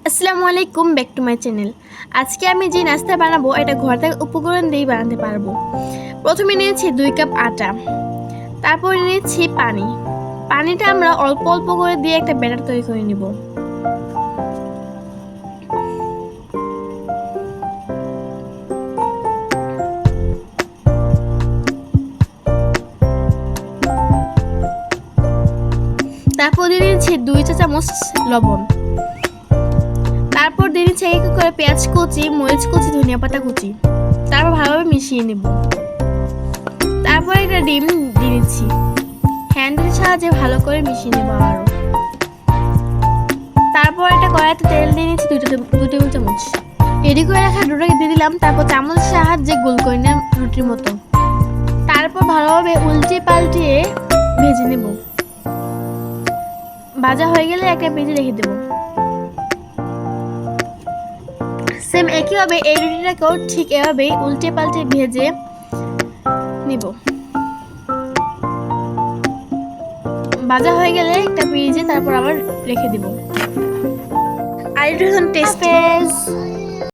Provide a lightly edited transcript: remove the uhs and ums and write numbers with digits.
আসসালামু আলাইকুম, back to my channel. আজকে আমি যে নাস্তা বানাবো এটা ঘর থেকে উপকরণ দিয়েই বানাতে পারবো। প্রথমে নিয়েছি 2 কাপ আটা, তারপরে নিয়েছি পানি। পানিটা আমরা অল্প অল্প করে দিয়ে একটা ব্যাটার তৈরি করে নিব। তারপর দিয়ে দিয়েছি 2 চা চামচ লবণ। তারপর দিয়ে দিচ্ছি এক করে পেঁয়াজ কুচি, মরিচ কুচি, ধনিয়া পাতা কুচি। তারপর ভালোভাবে মিশিয়ে নেব। তারপর একটা ডিম দিয়ে দিচ্ছি। হ্যান্ডেলের সাহায্যে ভালো করে মিশিয়ে নেব আবারও। তারপর একটা কড়াইতে তেল দিয়ে নিচ্ছি 2 টেবিল চামচ। রেডি করে রাখা ডোটাকে দিয়ে দিলাম। তারপর চামচের সাহায্যে গোল করে নিলাম রুটির মতো। তারপর ভালোভাবে উল্টে পাল্টিয়ে ভেজে নেব। ভাজা হয়ে গেলে একটা পেজে রেখে দেব। সেম একইভাবে এই রুটিটাকেও ঠিক এভাবেই উল্টে পাল্টে ভেজে নেব। ভাজা হয়ে গেলে একটা পেজে তারপর আবার রেখে দেব। আর এটা টেস্টি।